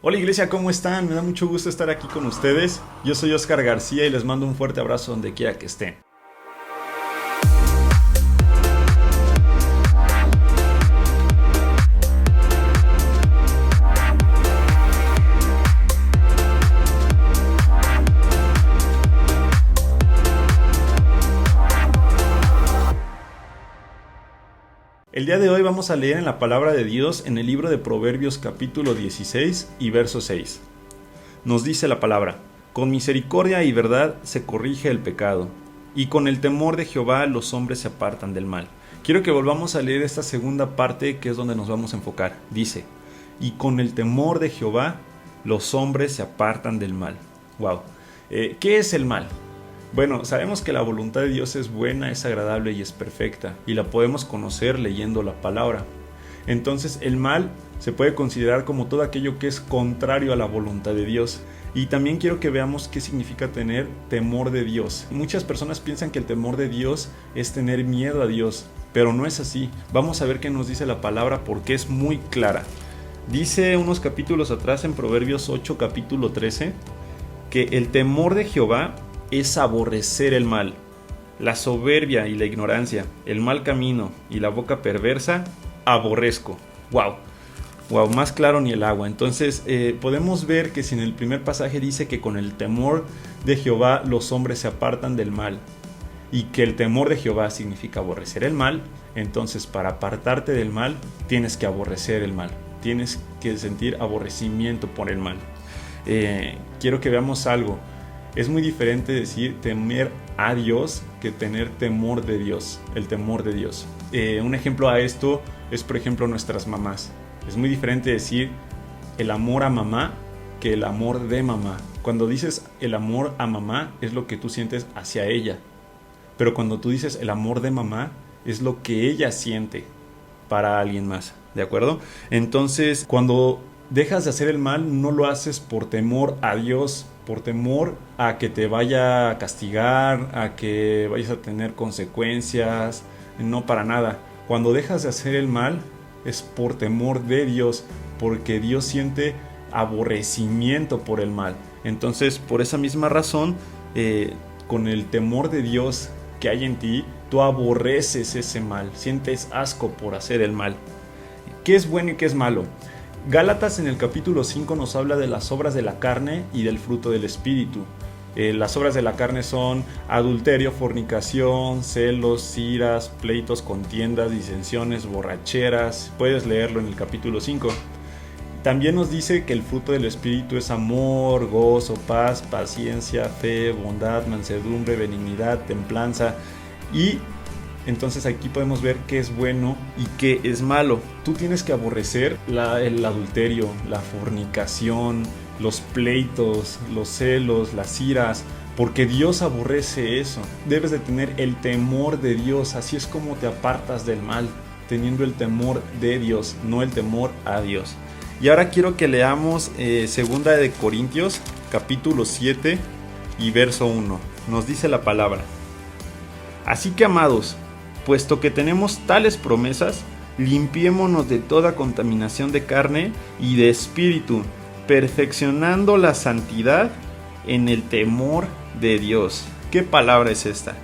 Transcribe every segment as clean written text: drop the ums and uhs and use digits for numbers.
Hola iglesia, ¿cómo están? Me da mucho gusto estar aquí con ustedes. Yo soy Oscar García y les mando un fuerte abrazo donde quiera que estén. El día de hoy vamos a leer en la palabra de Dios en el libro de Proverbios capítulo 16 y verso 6. Nos dice la palabra: con misericordia y verdad se corrige el pecado, y con el temor de Jehová los hombres se apartan del mal. Quiero que volvamos a leer esta segunda parte, que es donde nos vamos a enfocar. Dice: y con el temor de Jehová los hombres se apartan del mal. Wow. ¿Qué es el mal? Bueno, sabemos que la voluntad de Dios es buena, es agradable y es perfecta, y la podemos conocer leyendo la palabra. Entonces, el mal se puede considerar como todo aquello que es contrario a la voluntad de Dios. Y también quiero que veamos qué significa tener temor de Dios. Muchas personas piensan que el temor de Dios es tener miedo a Dios, pero no es así. Vamos a ver qué nos dice la palabra porque es muy clara. Dice unos capítulos atrás en Proverbios 8, capítulo 13, que el temor de Jehová es aborrecer el mal, la soberbia y la ignorancia, el mal camino y la boca perversa, aborrezco. Wow, más claro ni el agua. Entonces podemos ver que si en el primer pasaje dice que con el temor de Jehová los hombres se apartan del mal, y que el temor de Jehová significa aborrecer el mal, entonces para apartarte del mal tienes que aborrecer el mal, tienes que sentir aborrecimiento por el mal. Quiero que veamos algo. Es muy diferente decir temer a Dios que tener temor de Dios, el temor de Dios. Un ejemplo a esto es, por ejemplo, nuestras mamás. Es muy diferente decir el amor a mamá que el amor de mamá. Cuando dices el amor a mamá es lo que tú sientes hacia ella, pero cuando tú dices el amor de mamá es lo que ella siente para alguien más, ¿de acuerdo? Entonces, cuando dejas de hacer el mal, no lo haces por temor a Dios, por temor a que te vaya a castigar, a que vayas a tener consecuencias, no, para nada. Cuando dejas de hacer el mal es por temor de Dios, porque Dios siente aborrecimiento por el mal. Entonces, por esa misma razón, con el temor de Dios que hay en ti, tú aborreces ese mal, sientes asco por hacer el mal. ¿Qué es bueno y qué es malo? Gálatas en el capítulo 5 nos habla de las obras de la carne y del fruto del espíritu. Las obras de la carne son adulterio, fornicación, celos, iras, pleitos, contiendas, disensiones, borracheras. Puedes leerlo en el capítulo 5. También nos dice que el fruto del espíritu es amor, gozo, paz, paciencia, fe, bondad, mansedumbre, benignidad, templanza. Y entonces aquí podemos ver qué es bueno y qué es malo. Tú tienes que aborrecer el adulterio, la fornicación, los pleitos, los celos, las iras, porque Dios aborrece eso. Debes de tener el temor de Dios, así es como te apartas del mal, teniendo el temor de Dios, no el temor a Dios. Y ahora quiero que leamos segunda de Corintios, capítulo 7 y verso 1. Nos dice la palabra: así que, amados, puesto que tenemos tales promesas, limpiémonos de toda contaminación de carne y de espíritu, perfeccionando la santidad en el temor de Dios. ¿Qué palabra es esta?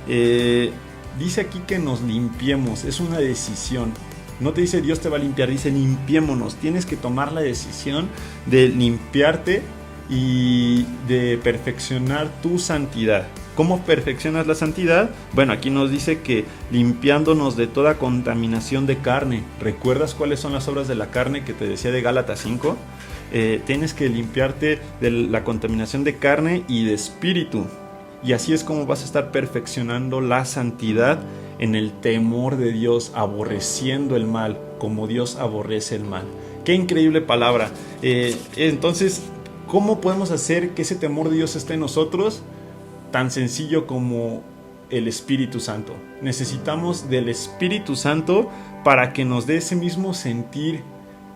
Dice aquí que nos limpiemos, es una decisión. No te dice Dios te va a limpiar, dice limpiémonos. Tienes que tomar la decisión de limpiarte y de perfeccionar tu santidad. ¿Cómo perfeccionas la santidad? Bueno, aquí nos dice que limpiándonos de toda contaminación de carne. ¿Recuerdas cuáles son las obras de la carne que te decía de Gálatas 5? Tienes que limpiarte de la contaminación de carne y de espíritu. Y así es como vas a estar perfeccionando la santidad en el temor de Dios, aborreciendo el mal, como Dios aborrece el mal. ¡Qué increíble palabra! Entonces, ¿cómo podemos hacer que ese temor de Dios esté en nosotros? Tan sencillo como el Espíritu Santo. Necesitamos del Espíritu Santo para que nos dé ese mismo sentir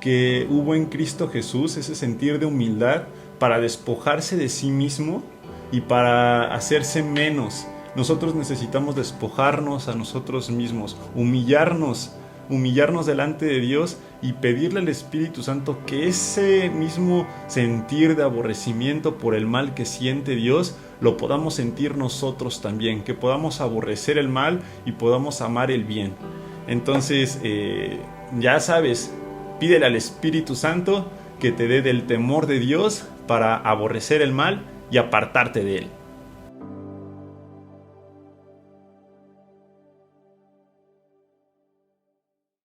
que hubo en Cristo Jesús, ese sentir de humildad, para despojarse de sí mismo y para hacerse menos. Nosotros necesitamos despojarnos a nosotros mismos, humillarnos delante de Dios y pedirle al Espíritu Santo que ese mismo sentir de aborrecimiento por el mal que siente Dios lo podamos sentir nosotros también, que podamos aborrecer el mal y podamos amar el bien. Entonces, ya sabes, pídele al Espíritu Santo que te dé del temor de Dios para aborrecer el mal y apartarte de él.